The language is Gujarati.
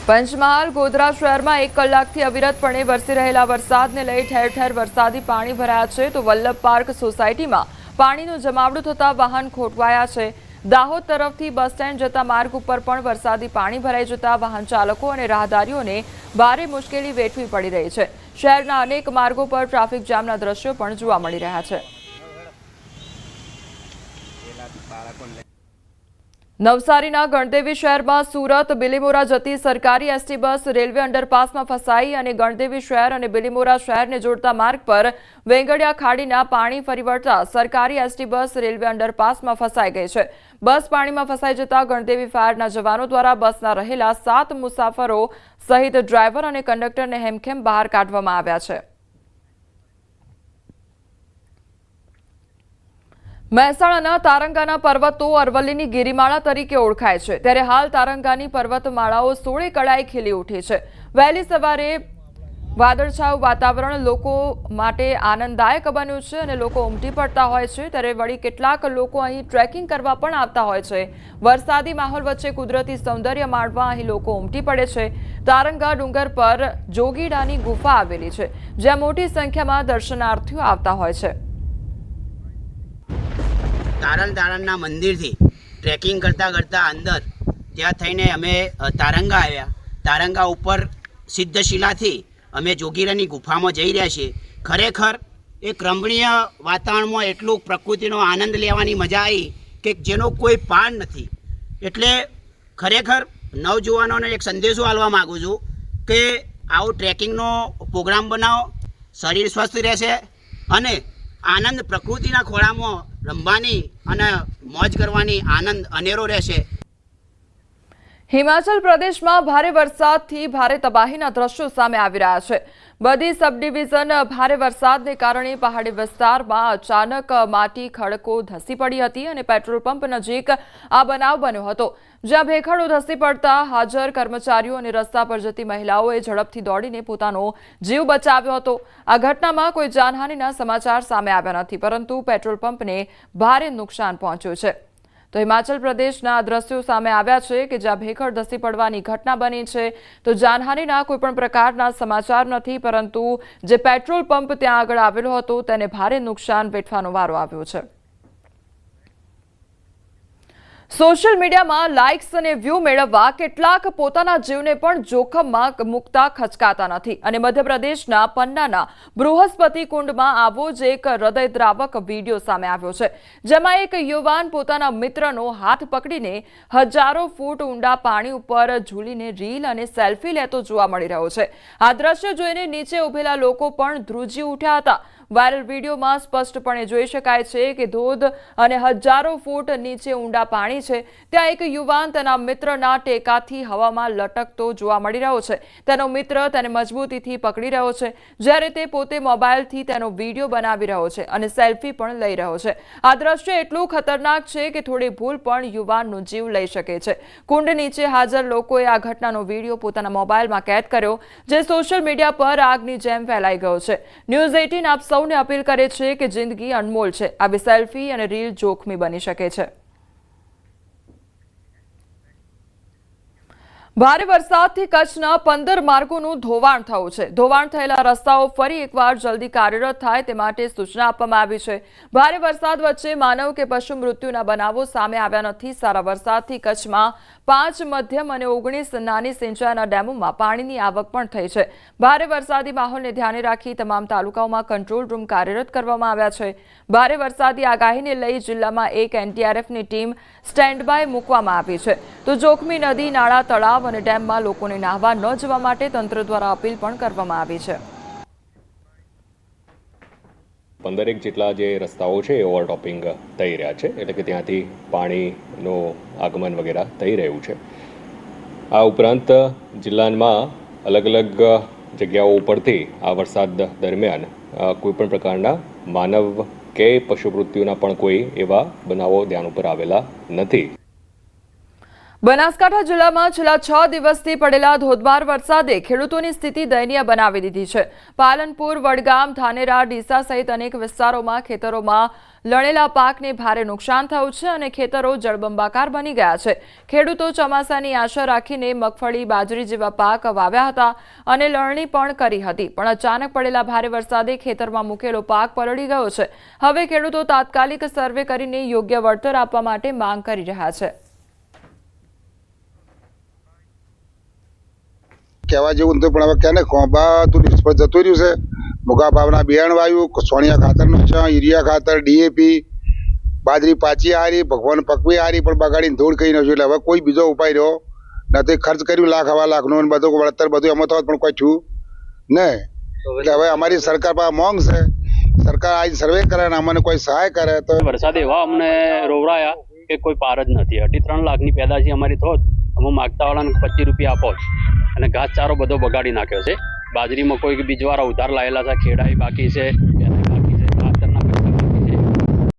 પંચમહાલ ગોધરા શહેરમાં 1 કલાકથી અવિરતપણે વરસી રહેલા વરસાદને લઈ ઠેર ઠેર વરસાદી પાણી ભરાયા છે તો વલ્લભ પાર્ક સોસાયટીમાં પાણીનું જમાવડું થતા વાહન ખોટવાયા છે। દાહોદ તરફથી બસ સ્ટેન્ડ જતા માર્ગ ઉપર પણ વરસાદી પાણી ભરાઈ જતા વાહન ચાલકો અને રાહદારીઓને ભારે મુશ્કેલી વેઠવી પડી રહી છે। શહેરના અનેક માર્ગો પર ટ્રાફિક જામના દ્રશ્યો પણ જોવા મળી રહ્યા છે। નવસારીના ગણદેવી શહેરમાં સુરત બિલીમોરા જતી સરકારી એસટી બસ રેલવે અંડરપાસમાં ફસાઈ અને ગણદેવી શહેર અને બિલીમોરા શહેરને જોડતા માર્ગ પર વેંગડિયા ખાડીના પાણી ફરી વળતા સરકારી એસટી બસ રેલવે અંડરપાસમાં ફસાઈ ગઈ છે। બસ પાણીમાં ફસાઈ જતા ગણદેવી ફાયરના જવાનો દ્વારા બસના રહેલા 7 મુસાફરો સહિત ડ્રાઈવર અને કંડક્ટરને હેમખેમ બહાર કાઢવામાં આવ્યા છે। મહેસાણાના તારંગાના પર્વતો અરવલ્લીની ગિરિમાળા તરીકે ઓળખાય છે ત્યારે હાલ તારંગાની પર્વતમાળાઓ 16 કળાએ ખીલી ઉઠી છે। વહેલી સવારે વાદળછાયું વાતાવરણ લોકો માટે આનંદદાયક બન્યું છે અને લોકો ઉમટી પડતા હોય છે ત્યારે વળી કેટલાક લોકો અહીં ટ્રેકિંગ કરવા પણ આવતા હોય છે। વરસાદી માહોલ વચ્ચે કુદરતી સૌંદર્ય માણવા અહીં લોકો ઉમટી પડે છે। તારંગા ડુંગર પર જોગીડાની ગુફા આવેલી છે જ્યાં મોટી સંખ્યામાં દર્શનાર્થીઓ આવતા હોય છે। તારણના મંદિરથી ટ્રેકિંગ કરતા અંદર ત્યાં થઈને અમે તારંગા આવ્યા। તારંગા ઉપર સિદ્ધશિલાથી અમે જોગીરાની ગુફામાં જઈ રહ્યા છીએ। ખરેખર એક રમણીય વાતાવરણમાં એટલું પ્રકૃતિનો આનંદ લેવાની મજા આવી કે જેનો કોઈ પાર નથી। એટલે ખરેખર નવજુવાનોને એક સંદેશો આપવા માગું છું કે આવો ટ્રેકિંગનો પ્રોગ્રામ બનાવો, શરીર સ્વસ્થ રહેશે અને આનંદ પ્રકૃતિના ખોળામાં રમવાની અને મોજ કરવાની આનંદ અનેરો રહેશે। હિમાચલ પ્રદેશમાં ભારે વરસાદથી ભારે તબાહીના દ્રશ્યો સામે આવી રહ્યા છે। બધી સબ ડિવિઝન ભારે વરસાદને કારણે પહાડી વિસ્તારમાં અચાનક માટી ખડકો ધસી પડી હતી અને પેટ્રોલ પંપ નજીક આ બનાવ બન્યો હતો જ્યાં ભેખડો ધસી પડતા હાજર કર્મચારીઓ અને રસ્તા પર જતી મહિલાઓએ ઝડપથી દોડીને પોતાનો જીવ બચાવ્યો હતો। આ ઘટનામાં કોઈ જાનહાનિના સમાચાર સામે આવ્યા નથી પરંતુ પેટ્રોલ પંપને ભારે નુકસાન પહોંચ્યું છે। તો હિમાચલ પ્રદેશના દ્રશ્યો સામે આવ્યા છે કે જ્યાં ભેખડ ધસી પડવાની ઘટના બની છે તો જાનહાનિના કોઈપણ પ્રકારના સમાચાર નથી પરંતુ જે પેટ્રોલ પંપ ત્યાં આગળ આવેલો હતો તેને ભારે નુકસાન વેઠવાનો વારો આવ્યો છે। સોશિયલ મીડિયામાં લાઇક્સ અને વ્યૂ મેળવવા કેટલાક પોતાના જીવને પણ જોખમમાં મૂકતા ખચકાતા નથી અને મધ્યપ્રદેશના પન્નાના બૃહસ્પતિ કુંડમાં આવો જ એક હૃદયદ્રાવક વિડીયો સામે આવ્યો છે જેમાં એક યુવાન પોતાના મિત્રનો હાથ પકડીને હજારો ફૂટ ઊંડા પાણી ઉપર ઝૂલીને રીલ અને સેલ્ફી લેતો જોવા મળી રહ્યો છે। આ દ્રશ્ય જોઈને નીચે ઉભેલા લોકો પણ ધ્રુજી ઉઠ્યા હતા। વાયરલ વિડીયોમાં સ્પષ્ટપણે જોઈ શકાય છે કે ધોધ અને હજારો ફૂટ નીચે ઊંડા પાણી છે ત્યાં એક યુવાન તેના મિત્રના ટેકાથી હવામાં લટકતો જોવા મળી રહ્યો છે। તેનો મિત્ર તેને મજબૂતીથી પકડી રહ્યો છે જ્યારે તે પોતે મોબાઈલથી તેનો વિડીયો બનાવી રહ્યો છે અને સેલ્ફી પણ લઈ રહ્યો છે। આ દ્રશ્ય એટલું ખતરનાક છે કે થોડી ભૂલ પણ યુવાનનો જીવ લઈ શકે છે। કુંડ નીચે હાજર લોકોએ આ ઘટનાનો વિડીયો પોતાના મોબાઈલમાં કેદ કર્યો જે સોશિયલ મીડિયા પર આગની જેમ ફેલાઈ ગયો છે। ન્યૂઝ 18 આપ સૌને અપીલ કરે છે કે જિંદગી અનમોલ છે। આવી સેલ્ફી અને રીલ જોખમી બની શકે છે। ભારે વરસાદથી કચ્છના 15 માર્ગોનું ધોવાણ થયું છે। ધોવાણ થયેલા રસ્તાઓ ફરી એકવાર જલ્દી કાર્યરત થાય તે માટે સૂચના આપવામાં આવી છે। ભારે વરસાદ વચ્ચે માનવ કે પશુ મૃત્યુના બનાવો સામે આવ્યા નથી। સારા વરસાદથી કચ્છમાં 5 મધ્યમ અને 19 નાની સિંચાઈના ડેમોમાં પાણીની આવક પણ થઈ છે। ભારે વરસાદી માહોલને ધ્યાને રાખી તમામ તાલુકાઓમાં કંટ્રોલ રૂમ કાર્યરત કરવામાં આવ્યા છે। ભારે વરસાદી આગાહીને લઈ જિલ્લામાં એક એનડીઆરએફની ટીમ સ્ટેન્ડ બાય મૂકવામાં આવી છે તો જોખમી નદી, નાળા, તળાવ અને ડેમમાં લોકોને નાહવા ન જવા માટે તંત્ર દ્વારા અપીલ પણ કરવામાં આવી છે। 15 જેટલા જે રસ્તાઓ છે એ ઓવરટોપિંગ થઈ રહ્યા છે એટલે કે ત્યાંથી પાણીનું આગમન વગેરે થઈ રહ્યું છે। આ ઉપરાંત જિલ્લામાં અલગ અલગ જગ્યાઓ ઉપરથી આ વરસાદ દરમિયાન કોઈપણ પ્રકારના માનવ કે પશુ મૃત્યુના પણ કોઈ એવા બનાવો ધ્યાન ઉપર આવેલા નથી। બનાસકાંઠા જિલ્લામાં છેલ્લા 6 દિવસથી પડેલા ધોધમાર વરસાદે ખેડૂતોની સ્થિતિ દયનીય બનાવી દીધી છે। પાલનપુર, વડગામ, ધાનેરા, ડીસા સહિત અનેક વિસ્તારોમાં ખેતરોમાં લણેલા પાકને ભારે નુકસાન થયું છે અને ખેતરો જળબંબાકાર બની ગયા છે. ખેડૂતો ચોમાસાની આશા રાખીને મગફળી, બાજરી જેવા પાક વાવ્યા હતા અને લણણી પણ કરી હતી, પણ અચાનક પડેલા ભારે વરસાદે ખેતરમાં મૂકેલો પાક પલળી ગયો છે. હવે ખેડૂતો તાત્કાલિક સર્વે કરીને યોગ્ય વળતર આપવા માટે માંગ કરી રહ્યા છે. કહેવા જેવું નથી, પણ હવે ક્યાં ને કોંબા તું નિષ્ફળ જતું રહ્યું છે. મોગા ભાવના બિયારણ વાવ્યું, સોનિયા ખાતરનું છે, યુરિયા ખાતર, DAP, બાજરી પાછી હારી, ભગવાન પકવી હારી, પણ બગાડીને ધૂળ કહી નાખ્યું. એટલે હવે કોઈ બીજો ઉપાય રહ્યો નથી. ખર્ચ કર્યું લાખ હવા લાખનું, બધું વળતર બધું એમાં થવા પણ કોઈ થયું નહીં. એટલે હવે અમારી સરકાર પાસે માંગ છે, સરકાર આ સર્વે કરે ને અમને કોઈ સહાય કરે તો. વરસાદ એવા અમને રોવરાયા કે કોઈ પાર જ નથી. 3.5 લાખની પેદાશી અમારી થોત, અમે માગતા વાળાને 25 રૂપિયા આપો અને ઘાસચારો બધો બગાડી નાખ્યો છે. બાજરીમાં કોઈ બીજવાળા ઉધાર લાયેલા છે, ખેડાઈ બાકી છે,